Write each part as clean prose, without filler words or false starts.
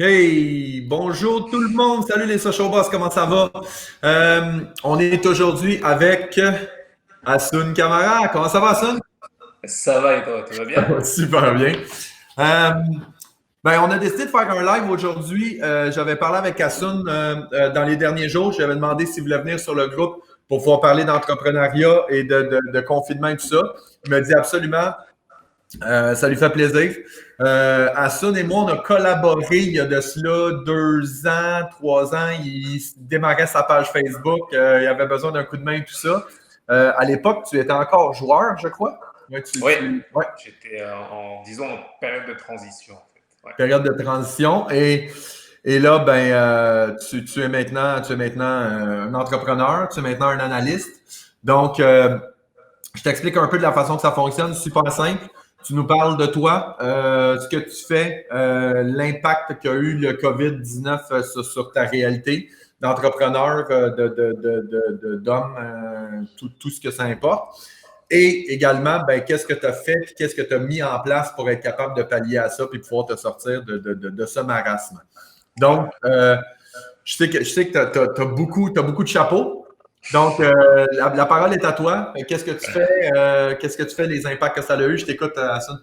Hey, bonjour tout le monde. Salut les social boss, comment ça va? On est aujourd'hui avec Hassoun Kamara. Comment ça va, Hassoun? Ça va et toi, tout va Ça bien? va super bien. Euh, on a décidé de faire un live aujourd'hui. J'avais parlé avec Hassoun dans les derniers jours. J'avais demandé s'il voulait venir sur le groupe pour pouvoir parler d'entrepreneuriat et de confinement et tout ça. Il m'a dit absolument. Ça lui fait plaisir. Hassoun et moi, on a collaboré il y a de cela 2 ans, 3 ans. Il démarrait sa page Facebook. Il avait besoin d'un coup de main et tout ça. À l'époque, tu étais encore joueur, je crois. Ouais, Oui, ouais, j'étais disons, en période de transition, en fait. Ouais. période de transition. Et là, tu es maintenant un entrepreneur, tu es maintenant un analyste. Donc, je t'explique un peu de la façon que ça fonctionne, super simple. Tu nous parles de toi, ce que tu fais, l'impact qu'a eu le COVID-19 sur ta réalité d'entrepreneur, d'homme, tout ce que ça importe. Et également, qu'est-ce que tu as fait, puis qu'est-ce que tu as mis en place pour être capable de pallier à ça, puis pouvoir te sortir de ce marasme. Ouais. Donc, je sais que t'as beaucoup de chapeaux. Donc, la parole est à toi. Qu'est-ce que tu fais? Qu'est-ce que tu fais, les impacts que ça a eu? Je t'écoute à ça.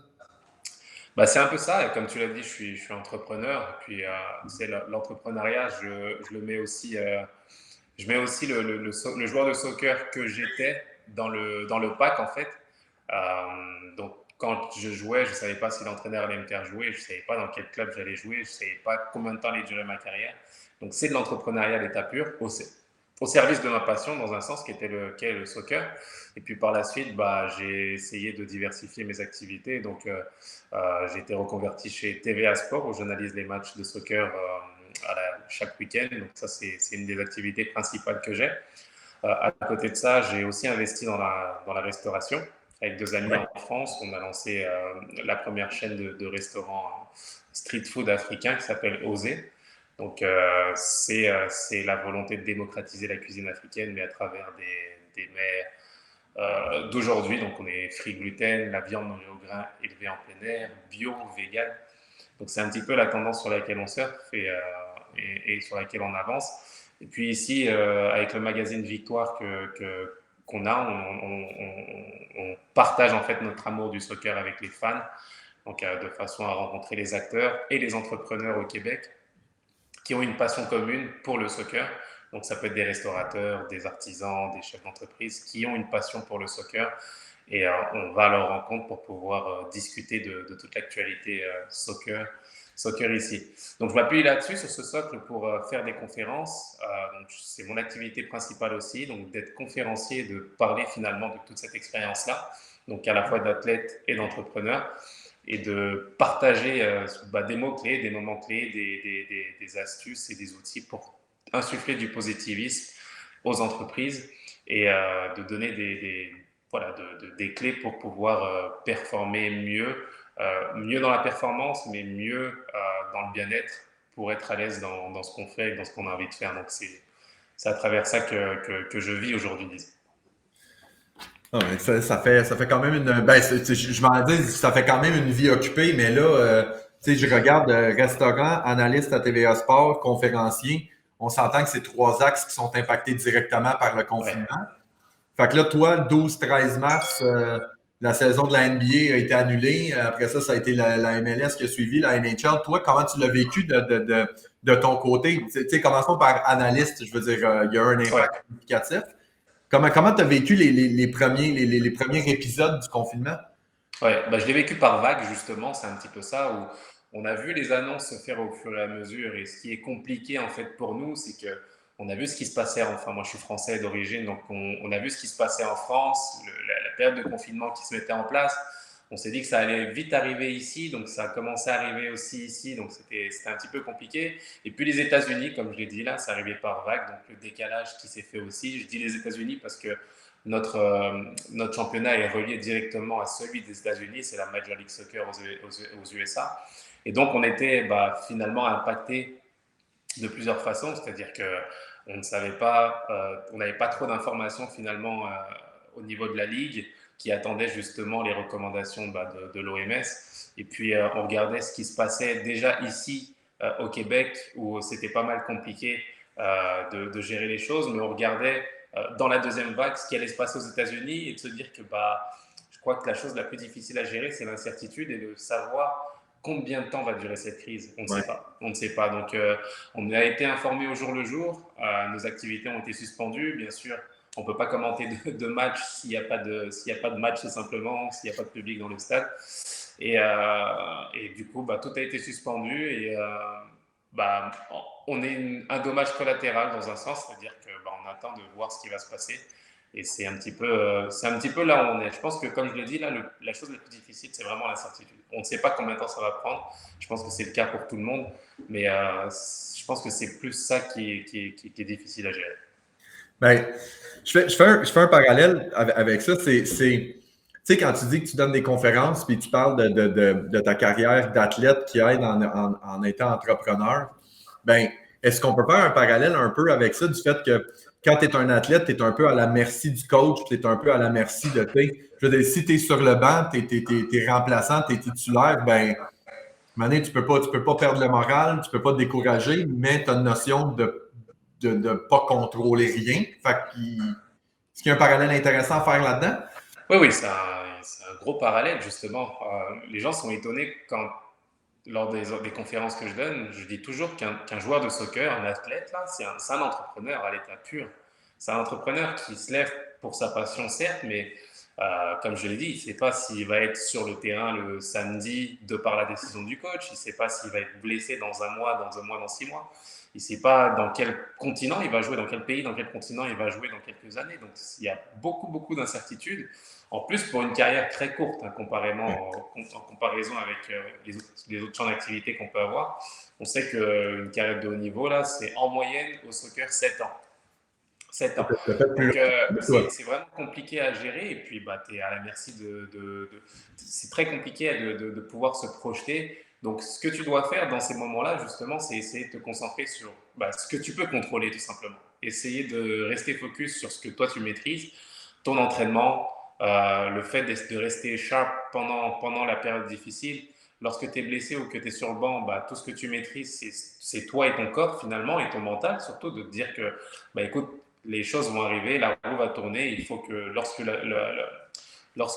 Bah, c'est un peu ça. Et comme tu l'as dit, je suis entrepreneur. Et puis, c'est l'entrepreneuriat, je le mets aussi, je mets aussi le joueur de soccer que j'étais dans le pack, en fait. Donc, quand je jouais, je ne savais pas si l'entraîneur allait me faire jouer, je ne savais pas dans quel club j'allais jouer, je ne savais pas combien de temps allait durer ma carrière. Donc, c'est de l'entrepreneuriat à l'état pur, au service de ma passion, dans un sens, qui est le soccer. Et puis par la suite, bah, j'ai essayé de diversifier mes activités. Donc, j'ai été reconverti chez TVA Sport, où j'analyse les matchs de soccer chaque week-end. Donc, ça, c'est une des activités principales que j'ai. À côté de ça, j'ai aussi investi dans la restauration. Avec deux amis Ouais. en France, on a lancé la première chaîne de restaurants street food africain qui s'appelle Osé. Donc, c'est la volonté de démocratiser la cuisine africaine, mais à travers des mets d'aujourd'hui. Donc, on est free gluten, la viande mangée au grain élevée en plein air, bio, vegan. Donc, c'est un petit peu la tendance sur laquelle on surfe et sur laquelle on avance. Et puis ici, avec le magazine Victoire qu'on a, on partage en fait notre amour du soccer avec les fans, donc de façon à rencontrer les acteurs et les entrepreneurs au Québec qui ont une passion commune pour le soccer. Donc ça peut être des restaurateurs, des artisans, des chefs d'entreprise qui ont une passion pour le soccer et on va à leur rencontre pour pouvoir discuter de toute l'actualité soccer ici. Donc je m'appuie là-dessus, sur ce socle, pour faire des conférences. Donc c'est mon activité principale aussi, donc d'être conférencier, de parler finalement de toute cette expérience-là, donc à la fois d'athlète et d'entrepreneur, et de partager des mots-clés, des moments clés, des astuces et des outils pour insuffler du positivisme aux entreprises et de donner voilà, des clés pour pouvoir performer mieux dans la performance, mais mieux dans le bien-être pour être à l'aise dans ce qu'on fait et dans ce qu'on a envie de faire. Donc c'est à travers ça que je vis aujourd'hui, disons. Ah, ça fait quand même une. Je m'en dis, ça fait quand même une vie occupée, mais là, je regarde restaurant, analyste à TVA Sport, conférencier. On s'entend que c'est trois axes qui sont impactés directement par le Ouais. confinement. Fait que là, toi, le 12-13 mars, la saison de la NBA a été annulée. Après ça, ça a été la MLS qui a suivi, la NHL. Toi, comment tu l'as vécu de ton côté? Tu sais, commençons par analyste. Je veux dire, il y a un Ouais. impact significatif. Comment tu as vécu les premiers épisodes du confinement? Ouais, bah, je l'ai vécu par vague, justement, c'est un petit peu ça, où on a vu les annonces se faire au fur et à mesure, et ce qui est compliqué, en fait, pour nous, c'est que on a vu ce qui se passait, enfin, moi, je suis français d'origine, donc on a vu ce qui se passait en France, la période de confinement qui se mettait en place, on s'est dit que ça allait vite arriver ici, donc ça a commencé à arriver aussi ici, donc c'était un petit peu compliqué, et puis les États-Unis, comme je l'ai dit là, ça arrivait par vague, donc le décalage qui s'est fait aussi, je dis les États-Unis parce que notre championnat est relié directement à celui des États-Unis, c'est la Major League Soccer aux USA. Et donc, on était finalement impacté de plusieurs façons, c'est-à-dire que on ne savait pas, on n'avait pas trop d'informations finalement au niveau de la ligue qui attendait justement les recommandations de l'OMS. Et puis on regardait ce qui se passait déjà ici au Québec où c'était pas mal compliqué de gérer les choses, mais on regardait dans la deuxième vague ce qui allait se passer aux États-Unis et de se dire que je crois que la chose la plus difficile à gérer, c'est l'incertitude et de savoir combien de temps va durer cette crise. On ne sait Ouais. pas. On ne sait pas. Donc, on a été informé au jour le jour. Nos activités ont été suspendues. Bien sûr, on ne peut pas commenter de match s'il n'y a pas de match, tout simplement, s'il n'y a pas de public dans le stade. Et du coup, tout a été suspendu et bah, on est un dommage collatéral dans un sens, c'est-à-dire qu'on attend de voir ce qui va se passer. Et c'est un petit peu là où on est. Je pense que, comme je l'ai dit, là, la chose la plus difficile, c'est vraiment l'incertitude. On ne sait pas combien de temps ça va prendre. Je pense que c'est le cas pour tout le monde, mais je pense que c'est plus ça qui est difficile à gérer. Ben, je fais un parallèle avec ça. Tu sais, quand tu dis que tu donnes des conférences puis tu parles de ta carrière d'athlète qui aide en étant entrepreneur, ben, est-ce qu'on peut faire un parallèle un peu avec ça, du fait que quand tu es un athlète, tu es un peu à la merci du coach, tu es un peu à la merci de, je veux dire, si tu es sur le banc, tu es remplaçant, tu es titulaire, ben, Mané, tu peux pas perdre le moral, tu peux pas te décourager, mais tu as une notion de ne pas contrôler rien. Est-ce qu'il y a un parallèle intéressant à faire là-dedans? Oui, oui, c'est un gros parallèle, justement. Les gens sont étonnés quand, lors des conférences que je donne, je dis toujours qu'un joueur de soccer, un athlète, là, c'est un entrepreneur à l'état pur. C'est un entrepreneur qui se lève pour sa passion, certes, mais comme je l'ai dit, il ne sait pas s'il va être sur le terrain le samedi de par la décision du coach, il ne sait pas s'il va être blessé dans un mois, dans 2 mois, dans 6 mois. Il ne sait pas dans quel continent il va jouer, dans quel pays, dans quel continent il va jouer dans quelques années. Donc il y a beaucoup, beaucoup d'incertitudes. En plus, pour une carrière très courte, hein, en comparaison avec les autres champs d'activité qu'on peut avoir, on sait qu'une carrière de haut niveau, là, c'est en moyenne au soccer 7 ans. 7 ans. Peut-être plus Donc, long que toi. c'est vraiment compliqué à gérer. Et puis, tu es à la merci c'est très compliqué de pouvoir se projeter. Donc, ce que tu dois faire dans ces moments-là, justement, c'est essayer de te concentrer sur ce que tu peux contrôler, tout simplement. Essayer de rester focus sur ce que toi, tu maîtrises, ton entraînement, le fait de rester sharp pendant la période difficile. Lorsque tu es blessé ou que tu es sur le banc, tout ce que tu maîtrises, c'est toi et ton corps, finalement, et ton mental, surtout, de te dire que, écoute, les choses vont arriver, la roue va tourner, il faut que lorsque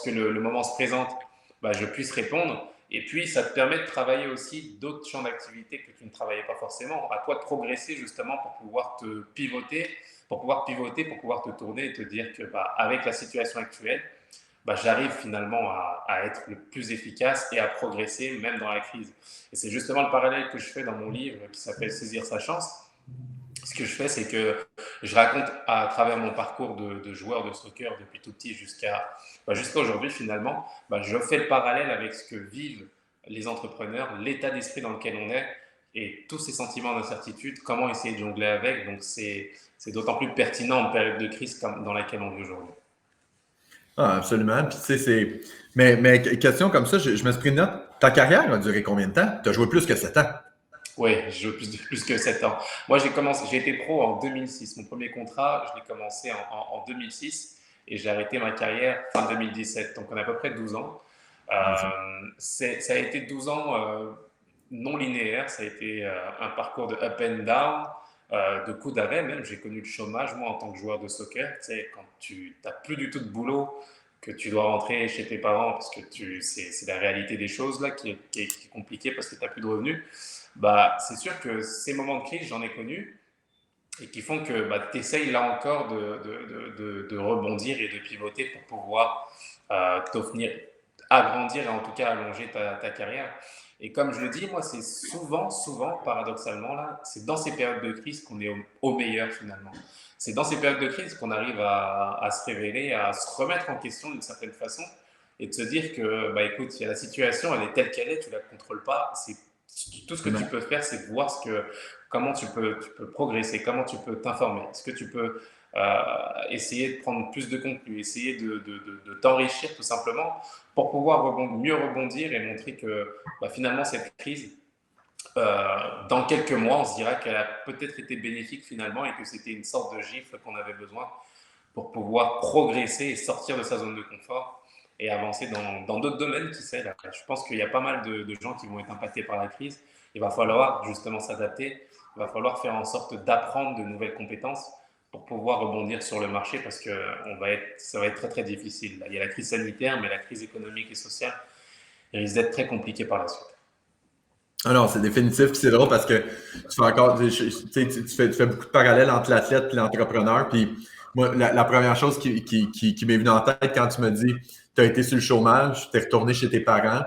le moment se présente, je puisse répondre. Et puis, ça te permet de travailler aussi d'autres champs d'activité que tu ne travaillais pas forcément. À toi de progresser justement pour pouvoir te pivoter, pour pouvoir te tourner et te dire que avec la situation actuelle, j'arrive finalement à être le plus efficace et à progresser même dans la crise. Et c'est justement le parallèle que je fais dans mon livre qui s'appelle Saisir sa chance. Ce que je fais, c'est que je raconte à travers mon parcours de joueur de soccer depuis tout petit jusqu'à aujourd'hui finalement, je fais le parallèle avec ce que vivent les entrepreneurs, l'état d'esprit dans lequel on est et tous ces sentiments d'incertitude, comment essayer de jongler avec. Donc c'est d'autant plus pertinent en période de crise comme dans laquelle on vit aujourd'hui. Ah, absolument. Puis, tu sais, mais question comme ça, je me suis pris une note. Ta carrière a duré combien de temps? Tu as joué plus que 7 ans. Oui, je joue plus que 7 ans. Moi, j'ai été pro en 2006. Mon premier contrat, je l'ai commencé en 2006 et j'ai arrêté ma carrière fin 2017. Donc, on a à peu près 12 ans. Ça a été 12 ans non linéaires. Ça a été un parcours de up and down, de coups d'arrêt même. J'ai connu le chômage, moi, en tant que joueur de soccer. Tu sais, quand tu n'as plus du tout de boulot, que tu dois rentrer chez tes parents parce que c'est la réalité des choses là qui est compliquée parce que tu n'as plus de revenus. C'est sûr que ces moments de crise, j'en ai connu et qui font que tu essayes là encore de rebondir et de pivoter pour pouvoir t'offrir, agrandir et en tout cas allonger ta carrière. Et comme je le dis, moi, c'est souvent, paradoxalement, là, c'est dans ces périodes de crise qu'on est au meilleur finalement. C'est dans ces périodes de crise qu'on arrive à se révéler, à se remettre en question d'une certaine façon et de se dire que, écoute, la situation, elle est telle qu'elle est, tu ne la contrôles pas. Tout ce que tu peux faire, c'est voir comment tu peux progresser, comment tu peux t'informer. Est-ce que tu peux essayer de prendre plus de contenu, essayer de t'enrichir tout simplement pour pouvoir mieux rebondir et montrer que finalement cette crise, dans quelques mois, on se dira qu'elle a peut-être été bénéfique finalement et que c'était une sorte de gifle qu'on avait besoin pour pouvoir progresser et sortir de sa zone de confort et avancer dans d'autres domaines, qui sait. Là. Je pense qu'il y a pas mal de gens qui vont être impactés par la crise, Il va falloir justement s'adapter, il va falloir faire en sorte d'apprendre de nouvelles compétences pour pouvoir rebondir sur le marché parce que ça va être très très difficile. Là, il y a la crise sanitaire, mais la crise économique et sociale risque d'être très compliquée par la suite. Ah non, c'est définitif, puis c'est drôle parce que tu fais encore, tu sais, tu fais beaucoup de parallèles entre l'athlète et l'entrepreneur. Puis moi, la première chose qui m'est venue en tête quand tu me dis tu as été sur le chômage, tu es retourné chez tes parents,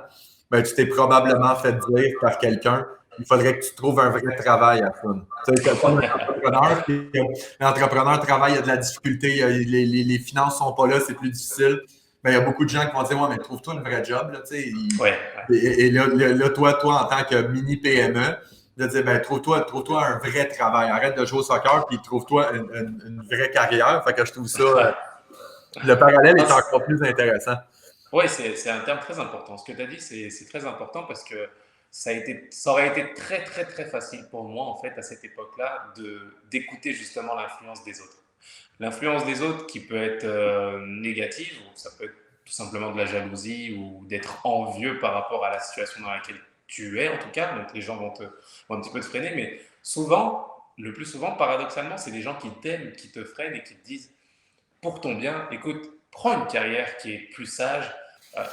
ben, tu t'es probablement fait dire par quelqu'un il faudrait que tu trouves un vrai travail à fond. Tu sais, comme un entrepreneur, puis l'entrepreneur travaille, il y a de la difficulté, les finances sont pas là, c'est plus difficile. Ben, il y a beaucoup de gens qui vont dire ouais, mais trouve-toi un vrai job. Là, tu sais, Ouais, et là, toi, en tant que mini PME, de dire, ben, trouve-toi un vrai travail. Arrête de jouer au soccer, puis trouve-toi une vraie carrière. Fait que je trouve ça, le parallèle est encore plus intéressant. ouais, c'est un terme très important. Ce que tu as dit, c'est très important parce que ça aurait été très, très, très facile pour moi, en fait, à cette époque-là, d'écouter justement l'influence des autres. L'influence des autres qui peut être négative, ou ça peut être tout simplement de la jalousie ou d'être envieux par rapport à la situation dans laquelle tu es, en tout cas. Donc les gens vont un petit peu te freiner, mais souvent, le plus souvent, paradoxalement, c'est des gens qui t'aiment, qui te freinent et qui te disent pour ton bien, écoute, prends une carrière qui est plus sage,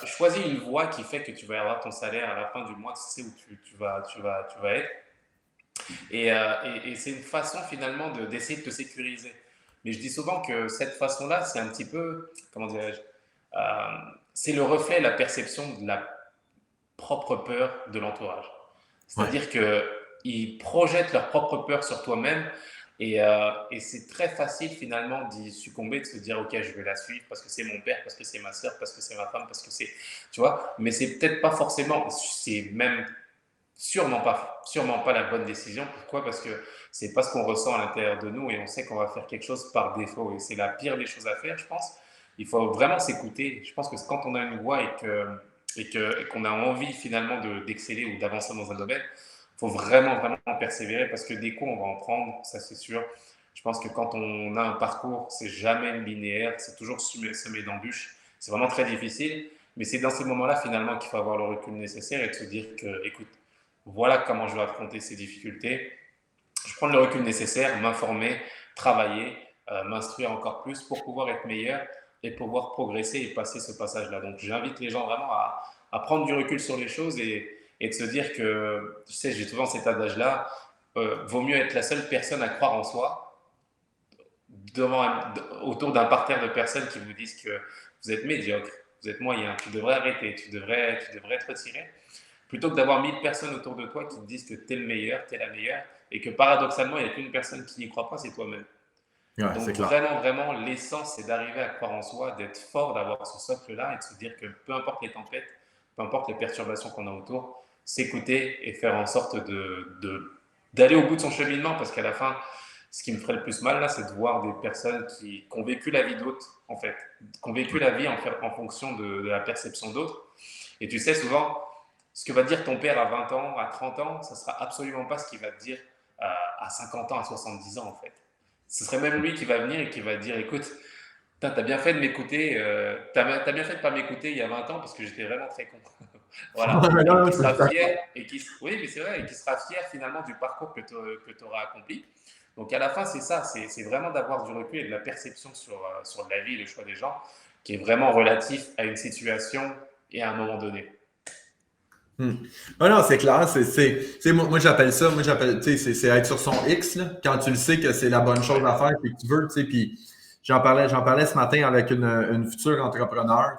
choisis une voie qui fait que tu vas avoir ton salaire à la fin du mois, tu sais où tu vas être. Et c'est une façon finalement d'essayer de te sécuriser. Mais je dis souvent que cette façon-là, c'est un petit peu, comment dirais-je, euh, c'est le reflet, la perception de la propre peur de l'entourage. Ouais. C'est-à-dire qu'ils projettent leur propre peur sur toi-même et c'est très facile finalement d'y succomber, de se dire ok, je vais la suivre parce que c'est mon père, parce que c'est ma soeur, parce que c'est ma femme, parce que c'est, tu vois, mais c'est peut-être pas forcément, c'est même sûrement pas la bonne décision. Pourquoi? Parce que c'est pas ce qu'on ressent à l'intérieur de nous et on sait qu'on va faire quelque chose par défaut et c'est la pire des choses à faire, je pense. Il faut vraiment s'écouter. Je pense que quand on a une voix et qu'on a envie finalement d'exceller ou d'avancer dans un domaine, il faut vraiment, vraiment persévérer parce que des coups, on va en prendre, ça c'est sûr. Je pense que quand on a un parcours, c'est jamais linéaire, c'est toujours semé d'embûches. C'est vraiment très difficile, mais c'est dans ces moments-là finalement qu'il faut avoir le recul nécessaire et de se dire que, écoute, voilà comment je vais affronter ces difficultés. Je prends le recul nécessaire, m'informer, travailler, m'instruire encore plus pour pouvoir être meilleur et pouvoir progresser et passer ce passage-là. Donc j'invite les gens vraiment à prendre du recul sur les choses et de se dire que, tu sais, j'ai souvent cet adage-là, vaut mieux être la seule personne à croire en soi autour d'un parterre de personnes qui vous disent que vous êtes médiocre, vous êtes moyen, tu devrais arrêter, tu devrais te retirer, plutôt que d'avoir 1000 personnes autour de toi qui te disent que tu es le meilleur, tu es la meilleure, et que paradoxalement, il n'y a qu'une personne qui n'y croit pas, c'est toi-même. Ouais, Donc c'est clair. vraiment, vraiment, l'essence, c'est d'arriver à croire en soi, d'être fort, d'avoir ce socle-là, et de se dire que peu importe les tempêtes, peu importe les perturbations qu'on a autour, s'écouter et faire en sorte d'aller au bout de son cheminement, parce qu'à la fin, ce qui me ferait le plus mal, là, c'est de voir des personnes qui ont vécu la vie d'autres, en fait, qui ont vécu la vie en fonction de la perception d'autres. Et tu sais, souvent, ce que va te dire ton père à 20 ans, à 30 ans, ça sera absolument pas ce qu'il va te dire à 50 ans, à 70 ans, en fait. Ce serait même lui qui va venir et qui va te dire, écoute, t'as bien fait de m'écouter, t'as bien fait de pas m'écouter il y a 20 ans parce que j'étais vraiment très con. Voilà. Et Non, qui je suis sera d'accord. fier, oui, mais c'est vrai, et qui sera fier finalement du parcours que tu auras accompli. Donc à la fin, c'est ça, c'est vraiment d'avoir du recul et de la perception sur la vie et le choix des gens qui est vraiment relatif à une situation et à un moment donné. Hmm. Ah non, c'est clair. Moi, j'appelle ça, tu sais, c'est être sur son X, là, quand tu le sais que c'est la bonne chose Ouais. à faire et que tu veux, tu sais. Puis j'en parlais ce matin avec une future entrepreneur.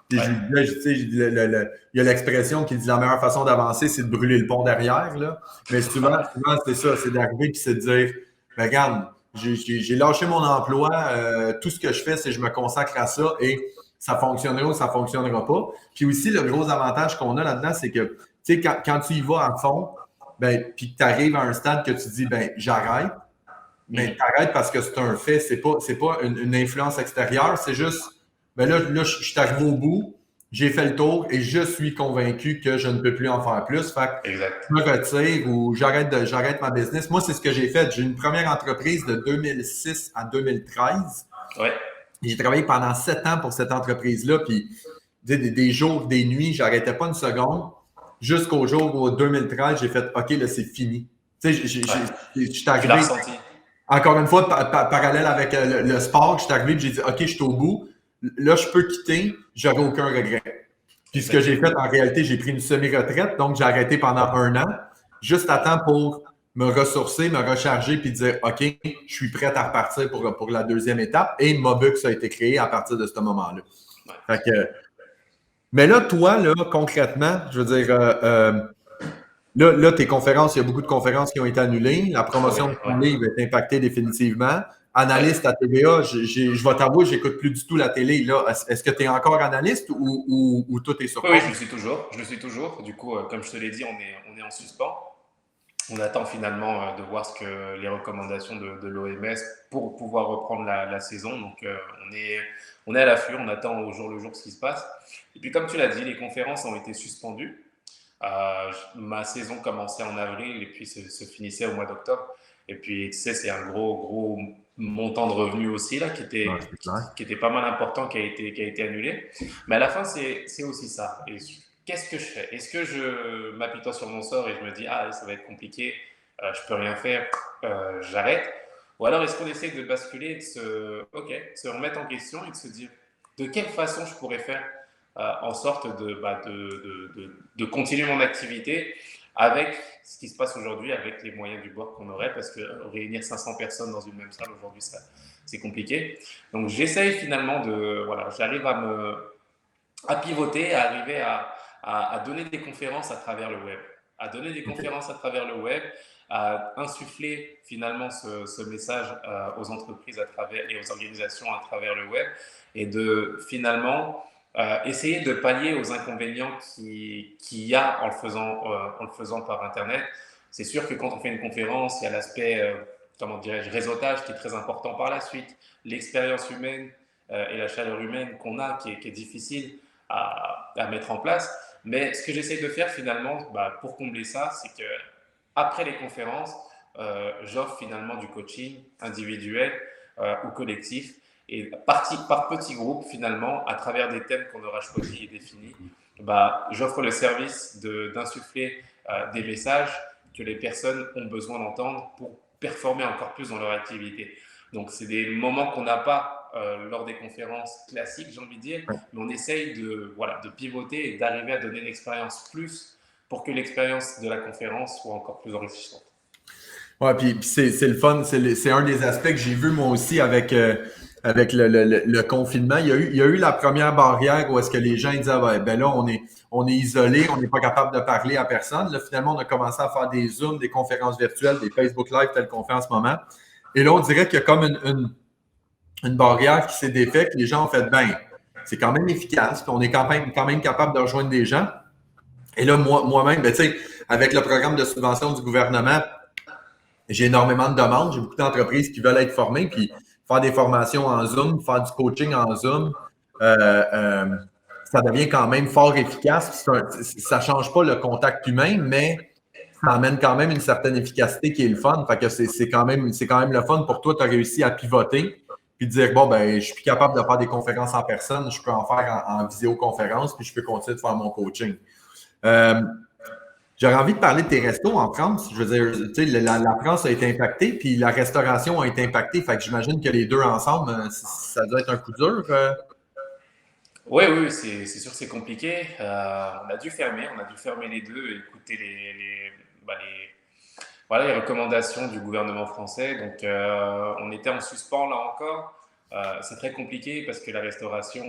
Puis je Ouais. lui disais, tu sais, il y a l'expression qui dit la meilleure façon d'avancer, c'est de brûler le pont derrière, là. Mais souvent c'est ça, c'est d'arriver puis c'est de dire, ben, regarde, j'ai lâché mon emploi, tout ce que je fais, c'est que je me consacre à ça et ça fonctionnera ou ça fonctionnera pas. Puis aussi, le gros avantage qu'on a là-dedans, c'est que, tu sais, quand tu y vas à fond, ben, puis que tu arrives à un stade que tu dis, ben, j'arrête, mais Mhm. t'arrêtes parce que c'est un fait, c'est pas une influence extérieure, c'est juste, ben là, je suis arrivé au bout, j'ai fait le tour et je suis convaincu que je ne peux plus en faire plus. Fait que Exact. je me retire ou j'arrête ma business. Moi, c'est ce que j'ai fait. J'ai une première entreprise de 2006 à 2013. Ouais. J'ai travaillé pendant 7 ans pour cette entreprise-là, puis des jours, des nuits, j'arrêtais pas une seconde. jusqu'au jour où, en 2013, j'ai fait OK, là, c'est fini. Tu sais, Ouais. je suis Tu l'as arrivé, ressenti. encore une fois, parallèle avec le sport, je suis arrivé et j'ai dit OK, je suis au bout. Là, je peux quitter, j'aurai aucun regret. Puis ce que j'ai fait, Effectivement. en réalité, j'ai pris une semi-retraite, donc j'ai arrêté pendant 1 an, juste à temps pour me ressourcer, me recharger, puis dire OK, je suis prêt à repartir pour la deuxième étape. Et Mobux a été créé à partir de ce moment-là. Ouais. Fait que, mais là, toi, là, concrètement, je veux dire, là, tes conférences, il y a beaucoup de conférences qui ont été annulées. La Oui, promotion de ton ouais. livre est impactée définitivement. Analyste Ouais. à TVA, je vais t'avouer, j'écoute plus du tout la télé. Là. Est-ce que tu es encore analyste ou tout est sur Oui, oui, je pause? le suis toujours. Je le suis toujours. Du coup, comme je te l'ai dit, on est en suspens. On attend finalement de voir ce que les recommandations de l'OMS pour pouvoir reprendre la saison. Donc, on est à l'affût, on attend au jour le jour ce qui se passe. Et puis, comme tu l'as dit, les conférences ont été suspendues. Ma saison commençait en avril et puis se finissait au mois d'octobre. Et puis, tu sais, c'est un gros montant de revenus aussi là, Ouais, c'est clair. qui était pas mal important, qui a été annulé. Mais à la fin, c'est aussi ça. Et qu'est-ce que je fais? Est-ce que je m'apitoie sur mon sort et je me dis, ah, ça va être compliqué, je peux rien faire, j'arrête? Ou alors est-ce qu'on essaie de basculer, de se remettre en question et de se dire, de quelle façon je pourrais faire en sorte de continuer mon activité avec ce qui se passe aujourd'hui, avec les moyens du bord qu'on aurait, parce que réunir 500 personnes dans une même salle aujourd'hui, c'est compliqué. Donc j'essaye finalement voilà, j'arrive à pivoter, à arriver à donner des conférences à travers le web, à donner des OK. conférences à travers le web, à insuffler finalement ce message aux entreprises à travers, et aux organisations à travers le web, et de finalement essayer de pallier aux inconvénients qu'il y a en le faisant par Internet. C'est sûr que quand on fait une conférence, il y a l'aspect, comment dirais-je, réseautage qui est très important par la suite, l'expérience humaine et la chaleur humaine qu'on a qui est difficile à mettre en place. Mais ce que j'essaie de faire finalement, pour combler ça, c'est que après les conférences, j'offre finalement du coaching individuel ou collectif et par petits groupes finalement, à travers des thèmes qu'on aura choisis et définis, j'offre le service d'insuffler des messages que les personnes ont besoin d'entendre pour performer encore plus dans leur activité. Donc, c'est des moments qu'on n'a pas lors des conférences classiques, j'ai envie de dire, mais on essaye voilà, de pivoter et d'arriver à donner une expérience plus pour que l'expérience de la conférence soit encore plus enrichissante. Ouais, puis c'est le fun. C'est un des aspects que j'ai vu moi aussi avec le confinement. Il y a eu la première barrière où est-ce que les gens ils disaient ah, ben là, on est isolé, on n'est pas capable de parler à personne. Là, finalement, on a commencé à faire des Zooms, des conférences virtuelles, des Facebook Live telles qu'on fait en ce moment. Et là, on dirait qu'il y a comme une barrière qui s'est défaite, que les gens ont fait ben, c'est quand même efficace, puis on est quand même capable de rejoindre des gens. Et là, moi-même, ben, tu sais, avec le programme de subvention du gouvernement, j'ai énormément de demandes. J'ai beaucoup d'entreprises qui veulent être formées, puis faire des formations en Zoom, faire du coaching en Zoom, euh, euh, ça devient quand même fort efficace. Ça ne change pas le contact humain, mais ça amène quand même une certaine efficacité qui est le fun. Fait que c'est quand même le fun pour toi, tu as réussi à pivoter, puis dire, bon, ben, je suis plus capable de faire des conférences en personne, je peux en faire en visioconférence, puis je peux continuer de faire mon coaching. Euh, J'aurais envie de parler de tes restos en France. Je veux dire, tu sais, la France a été impactée, puis la restauration a été impactée. Fait que j'imagine que les deux ensemble, ça doit être un coup dur. Oui, oui, c'est sûr que c'est compliqué. On a dû fermer les deux et écouter voilà, les recommandations du gouvernement français. Donc, on était en suspens là encore. C'est très compliqué parce que la restauration,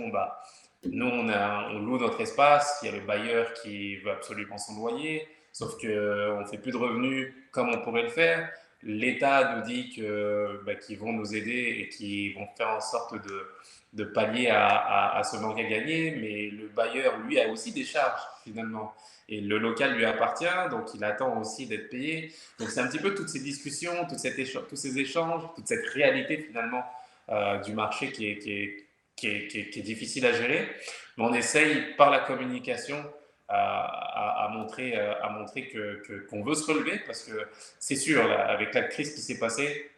nous, on loue notre espace. Il y a le bailleur qui veut absolument son loyer, sauf qu'on ne fait plus de revenus comme on pourrait le faire. L'État nous dit qu'ils vont nous aider et qu'ils vont faire en sorte de pallier à ce manque à gagner, mais le bailleur, lui, a aussi des charges finalement. Et le local lui appartient, donc il attend aussi d'être payé. Donc c'est un petit peu toutes ces discussions, tous ces échanges, toute cette réalité finalement du marché qui est difficile à gérer. Mais on essaye par la communication à montrer qu'on veut se relever parce que c'est sûr, là, avec la crise qui s'est passée,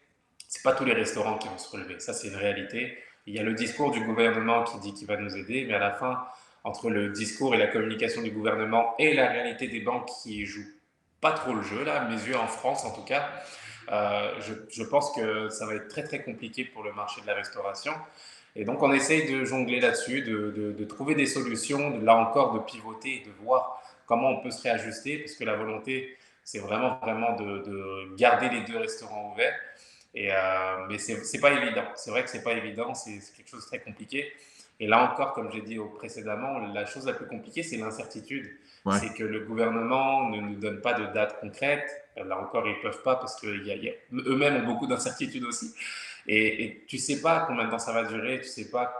c'est pas tous les restaurants qui vont se relever. Ça, c'est une réalité. Il y a le discours du gouvernement qui dit qu'il va nous aider, mais à la fin, entre le discours et la communication du gouvernement et la réalité des banques qui jouent pas trop le jeu, là, à mes yeux, en France en tout cas. Je pense que ça va être très très compliqué pour le marché de la restauration. Et donc on essaye de jongler là-dessus, de trouver des solutions, là encore de pivoter et de voir comment on peut se réajuster, parce que la volonté, c'est vraiment, vraiment de garder les deux restaurants ouverts. Mais c'est pas évident. C'est vrai que c'est pas évident, c'est quelque chose de très compliqué. Et là encore, comme j'ai dit précédemment, la chose la plus compliquée, c'est l'incertitude. Ouais. C'est que le gouvernement ne nous donne pas de date concrète. Là encore, ils peuvent pas parce qu'eux-mêmes ont beaucoup d'incertitudes aussi. Et tu sais pas combien de temps ça va durer, tu sais pas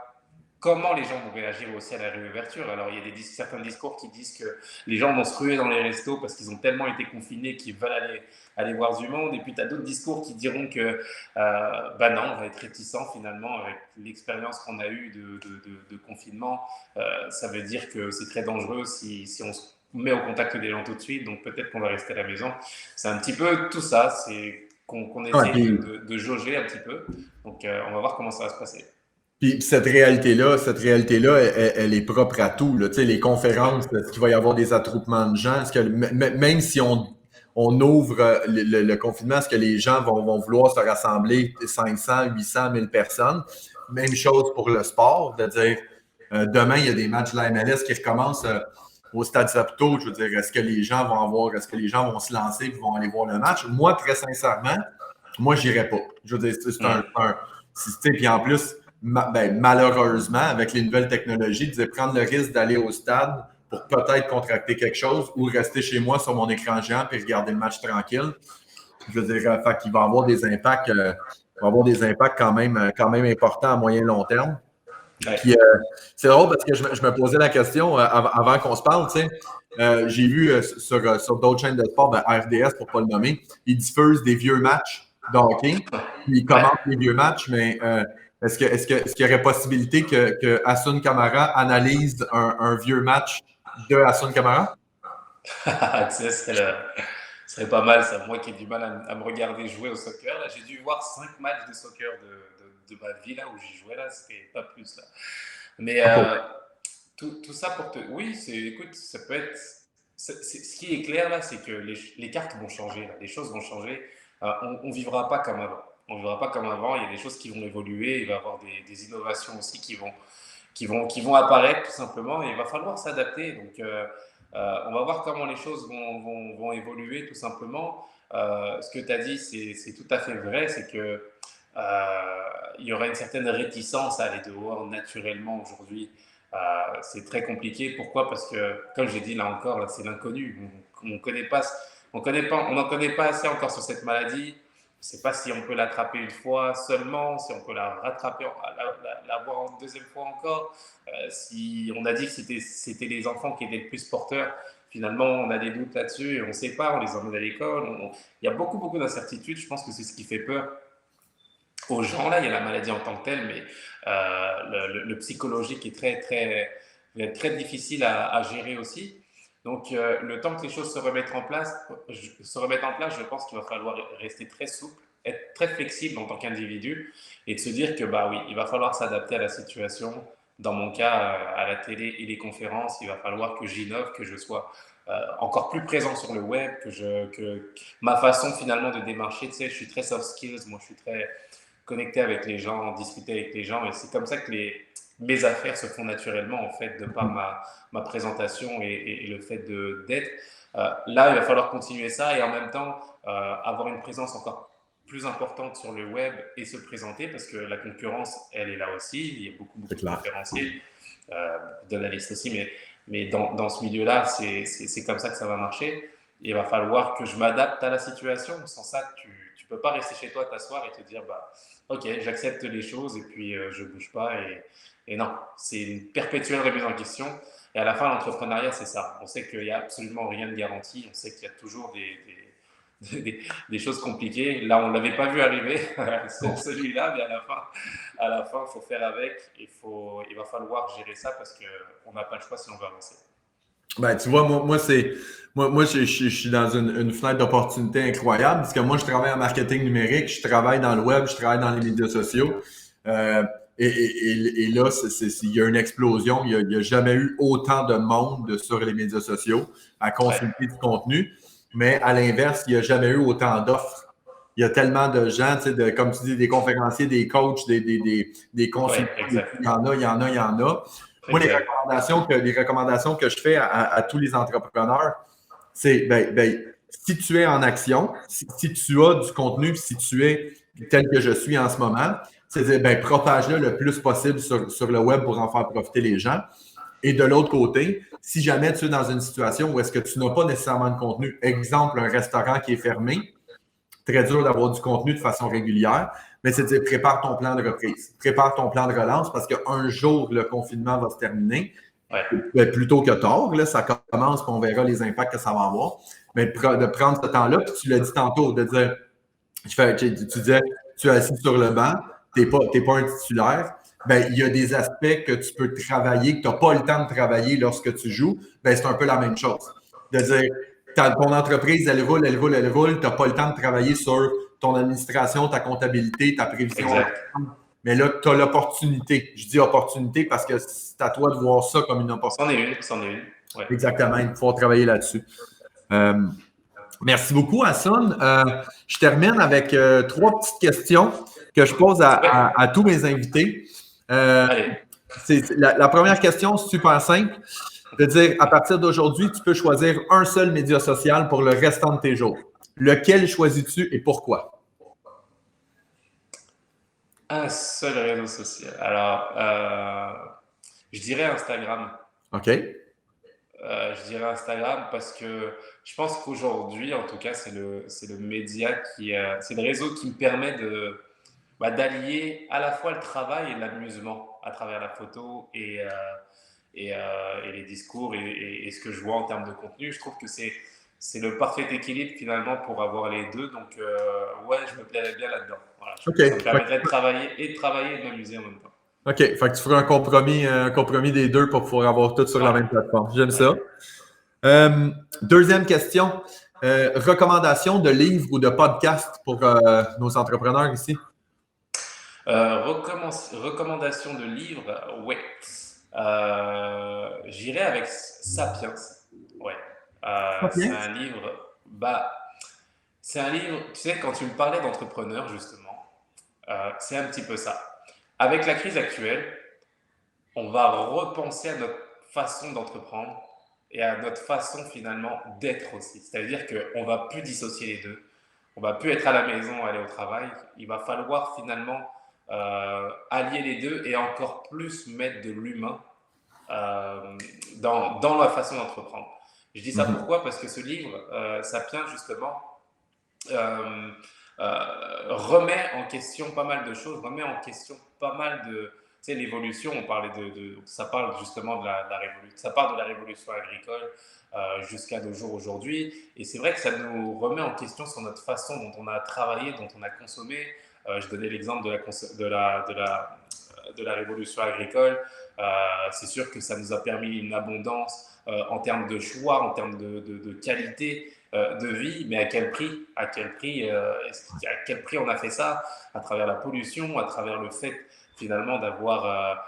comment les gens vont réagir aussi à la réouverture. Alors, il y a certains discours qui disent que les gens vont se ruer dans les restos parce qu'ils ont tellement été confinés qu'ils veulent aller voir du monde. Et puis, tu as d'autres discours qui diront que, bah non, on va être réticent finalement avec l'expérience qu'on a eue de confinement. Ça veut dire que c'est très dangereux si on se met au contact des gens tout de suite. Donc, peut-être qu'on va rester à la maison. C'est un petit peu tout ça. C'est qu'on Ouais, essaye de jauger un petit peu. Donc, on va voir comment ça va se passer. puis cette réalité-là, elle est propre à tout. Là. Tu sais, les conférences, est-ce qu'il va y avoir des attroupements de gens? Est-ce que même si on ouvre le confinement, est-ce que les gens vont vouloir se rassembler 500, 800, 1000 personnes? Même chose pour le sport, de dire demain, il y a des matchs de la MLS qui recommencent au Stade Saputo. Je veux dire, est-ce que les gens vont se lancer et vont aller voir le match? Moi, très sincèrement, moi, j'irai pas. Je veux dire, c'est puis en plus, malheureusement, avec les nouvelles technologies, de prendre le risque d'aller au stade pour peut-être contracter quelque chose ou rester chez moi sur mon écran géant et regarder le match tranquille. Je veux dire, fait qu'il va avoir des impacts, quand même importants à moyen et long terme. Ouais. Puis c'est drôle parce que je me posais la question avant qu'on se parle, tu sais. J'ai vu sur d'autres chaînes de sport, RDS pour ne pas le nommer, ils diffusent des vieux matchs de hockey, puis ils Ouais. commentent les vieux matchs, mais est-ce qu'il y aurait possibilité que Hassoun Camara analyse un vieux match de Hassoun Camara? Tu sais, ce serait pas mal ça. Moi qui ai du mal à me regarder jouer au soccer, là, j'ai dû voir 5 matchs de soccer de ma vie là où j'y jouais là, c'était pas plus là. Mais tout ça pour te. Oui, écoute, ça peut être. Ce qui est clair là, c'est que les cartes vont changer, là, les choses vont changer. On vivra pas comme avant. On vivra pas comme avant. Il y a des choses qui vont évoluer. Il va y avoir des innovations aussi qui vont apparaître tout simplement. Et il va falloir s'adapter. Donc, on va voir comment les choses vont évoluer tout simplement. Ce que tu as dit, c'est tout à fait vrai. C'est que il y aura une certaine réticence à aller dehors naturellement aujourd'hui. C'est très compliqué. Pourquoi? Parce que, comme j'ai dit là encore, là, c'est l'inconnu. On connaît pas, on n'en connaît pas assez encore sur cette maladie. Je ne sais pas si on peut l'attraper une fois seulement, si on peut la rattraper, la voir une deuxième fois encore. Si on a dit que c'était les enfants qui étaient le plus porteurs, finalement on a des doutes là-dessus et on ne sait pas, on les emmène à l'école. Il y a beaucoup, beaucoup d'incertitudes. Je pense que c'est ce qui fait peur aux gens. Là, il y a la maladie en tant que telle, mais le psychologique est très, très, très difficile à gérer aussi. Donc, le temps que les choses se remettent en place, je pense qu'il va falloir rester très souple, être très flexible en tant qu'individu et de se dire que, bah oui, il va falloir s'adapter à la situation. Dans mon cas, à la télé et les conférences, il va falloir que j'innove, que je sois encore plus présent sur le web, que ma façon finalement de démarcher, tu sais, je suis très soft skills, moi je suis très connecter avec les gens, discuter avec les gens. Et c'est comme ça que mes affaires se font naturellement, en fait, de par ma présentation et le fait d'être. Là, il va falloir continuer ça et en même temps avoir une présence encore plus importante sur le web et se présenter parce que la concurrence, elle est là aussi. Il y a beaucoup, C'est beaucoup de clair. conférenciers, d'analystes aussi, mais dans ce milieu-là, c'est comme ça que ça va marcher. Il va falloir que je m'adapte à la situation. Sans ça, tu ne peux pas rester chez toi, t'asseoir et te dire, bah, ok, j'accepte les choses et puis je bouge pas. Et non, c'est une perpétuelle remise en question. Et à la fin, l'entrepreneuriat, c'est ça. On sait qu'il n'y a absolument rien de garanti. On sait qu'il y a toujours des choses compliquées. Là, on ne l'avait pas vu arriver, celui-là, mais à la fin, il faut faire avec. Il va falloir gérer ça parce qu'on n'a pas le choix si on veut avancer. Ben, tu vois, moi, je suis dans une fenêtre d'opportunité incroyable parce que moi, je travaille en marketing numérique, je travaille dans le web, je travaille dans les médias sociaux. Euh, Et là, il y a une explosion. Il n'y a jamais eu autant de monde sur les médias sociaux à consommer du contenu. Mais à l'inverse, il n'y a jamais eu autant d'offres. Il y a tellement de gens, comme tu dis, des conférenciers, des coachs, des consultants. Il y en a, il y en a, il y en a. Moi, les recommandations que je fais à tous les entrepreneurs, c'est si tu es en action, si tu as du contenu, si tu es tel que je suis en ce moment, c'est-à-dire, propage-le le plus possible sur le web pour en faire profiter les gens. Et de l'autre côté, si jamais tu es dans une situation où est-ce que tu n'as pas nécessairement de contenu, exemple, un restaurant qui est fermé, très dur d'avoir du contenu de façon régulière, mais c'est de dire, prépare ton plan de reprise, prépare ton plan de relance parce qu'un jour, le confinement va se terminer. Plus tôt que tard, là, ça commence, puis on verra les impacts que ça va avoir. Mais de prendre ce temps-là, puis tu l'as dit tantôt, de dire, tu disais, tu es assis sur le banc, tu n'es pas un titulaire, il y a des aspects que tu peux travailler, que tu n'as pas le temps de travailler lorsque tu joues, c'est un peu la même chose. De dire, ton entreprise, elle roule, tu n'as pas le temps de travailler sur ton administration, ta comptabilité, ta prévision. Exact. Mais là, tu as l'opportunité. Je dis opportunité parce que c'est à toi de voir ça comme une opportunité. C'en est une. Ouais. Exactement, il faut travailler là-dessus. Merci beaucoup, Hassan. Je termine avec 3 petites questions que je pose à tous mes invités. La première question, c'est super simple. De dire, à partir d'aujourd'hui, tu peux choisir un seul média social pour le restant de tes jours. Lequel choisis-tu et pourquoi? Un seul réseau social. Alors, je dirais Instagram. OK. Je dirais Instagram parce que je pense qu'aujourd'hui, en tout cas, c'est le média c'est le réseau qui me permet d'allier à la fois le travail et l'amusement à travers la photo et les discours et ce que je vois en termes de contenu. Je trouve que c'est le parfait équilibre finalement pour avoir les deux. Donc, je me plairais bien là-dedans. Voilà, ça me permettrait de travailler et de m'amuser en même temps. OK. Fait que tu feras un compromis des deux pour pouvoir avoir tout sur la même plateforme. J'aime ça. Deuxième question. Recommandation de livres ou de podcasts pour nos entrepreneurs ici? Recommandation de livres, ouais. J'irai avec Sapiens. Ouais. C'est un livre. C'est un livre. Tu sais, quand tu me parlais d'entrepreneurs justement, c'est un petit peu ça. Avec la crise actuelle, on va repenser à notre façon d'entreprendre et à notre façon finalement d'être aussi. C'est-à-dire qu'on ne va plus dissocier les deux. On ne va plus être à la maison, aller au travail. Il va falloir finalement allier les deux et encore plus mettre de l'humain dans la façon d'entreprendre. Je dis ça pourquoi? Parce que ce livre, Sapiens justement, remet en question pas mal de choses, remet en question pas mal de, tu sais, l'évolution. On parlait ça parle justement de la révolution, ça part de la révolution agricole jusqu'à nos jours aujourd'hui. Et c'est vrai que ça nous remet en question sur notre façon dont on a travaillé, dont on a consommé. Je donnais l'exemple de la révolution agricole. C'est sûr que ça nous a permis une abondance en termes de choix, en termes de qualité de vie, mais à quel prix? À quel prix on a fait ça? À travers la pollution, à travers le fait finalement d'avoir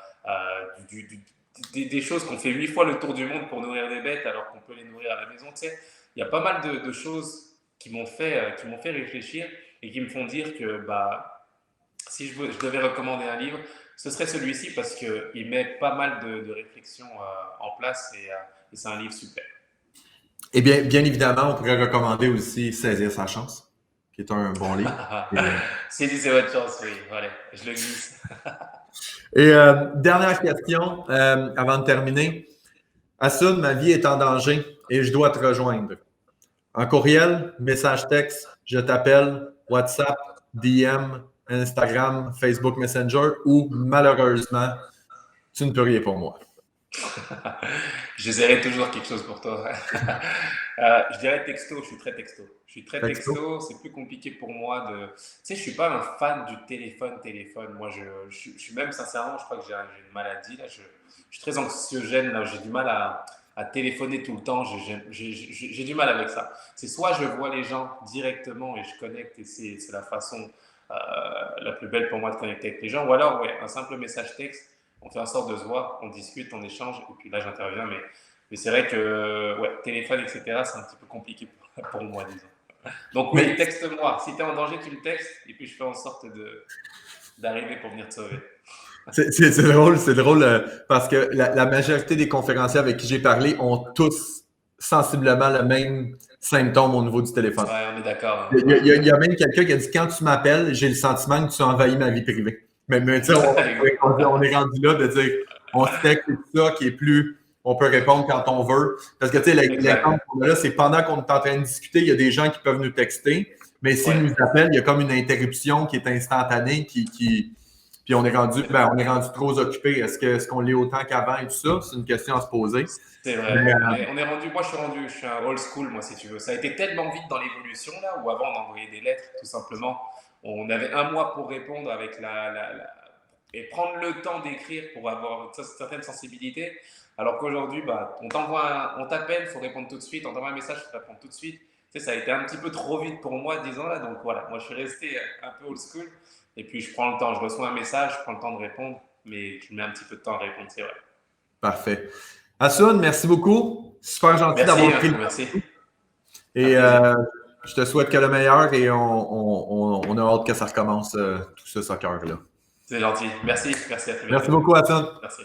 des choses qu'on fait 8 fois le tour du monde pour nourrir des bêtes alors qu'on peut les nourrir à la maison. Tu sais, il y a pas mal de choses qui m'ont fait réfléchir et qui me font dire que si je devais recommander un livre, ce serait celui-ci parce qu'il met pas mal de réflexions en place et c'est un livre super. Et bien évidemment, on pourrait recommander aussi Saisir sa chance, qui est un bon livre. C'est votre chance, oui. Voilà, je le glisse. Et dernière question, avant de terminer. Hassan, ma vie est en danger et je dois te rejoindre. En courriel, message texte, je t'appelle, WhatsApp, DM, Instagram, Facebook Messenger ou malheureusement, tu ne peux rien pour moi. J'essaierai toujours quelque chose pour toi. Je dirais texto, je suis très texto. C'est plus compliqué pour moi de... Tu sais, je suis pas un fan du téléphone. Moi, je suis même sincèrement, je crois que j'ai une maladie. Là. Je suis très anxiogène, là. J'ai du mal à téléphoner tout le temps. J'ai du mal avec ça. C'est soit je vois les gens directement et je connecte et c'est la façon la plus belle pour moi de connecter avec les gens. Ou alors, ouais, un simple message texte, on fait en sorte de se voir, on discute, on échange, et puis là, j'interviens. Mais c'est vrai que, ouais, téléphone, etc., c'est un petit peu compliqué pour moi, disons. Donc oui, texte-moi. Si tu es en danger, tu me textes, et puis je fais en sorte d'arriver pour venir te sauver. C'est drôle parce que la majorité des conférenciers avec qui j'ai parlé ont tous sensiblement le même symptôme au niveau du téléphone. Ouais, on est d'accord. Il y a même quelqu'un qui a dit quand tu m'appelles, j'ai le sentiment que tu envahis ma vie privée. Mais tu sais, on est rendu là de dire on se texte et tout ça qui est plus. On peut répondre quand on veut. Parce que tu sais, l'exemple qu'on a là, c'est pendant qu'on est en train de discuter, il y a des gens qui peuvent nous texter. Mais s'ils nous appellent, il y a comme une interruption qui est instantanée puis on est rendu trop occupé. Est-ce qu'on l'est autant qu'avant et tout ça? C'est une question à se poser. C'est vrai. On est rendu, moi je suis un old school, moi si tu veux. Ça a été tellement vite dans l'évolution là, où avant on envoyait des lettres, tout simplement. On avait un mois pour répondre avec et prendre le temps d'écrire pour avoir une certaine sensibilité. Alors qu'aujourd'hui, bah, on t'appelle, il faut répondre tout de suite. On t'envoie un message, il faut répondre tout de suite. Tu sais, ça a été un petit peu trop vite pour moi, disons là. Donc voilà, moi je suis resté un peu old school. Et puis je prends le temps, je reçois un message, je prends le temps de répondre, mais je mets un petit peu de temps à répondre, c'est vrai. Parfait. Hassoun, merci beaucoup. Super gentil d'avoir pris le temps. Merci. Et je te souhaite que le meilleur et on a hâte que ça recommence, tout ce soccer-là. C'est gentil. Merci. Merci à très bientôt. Merci beaucoup, Hassoun. Merci.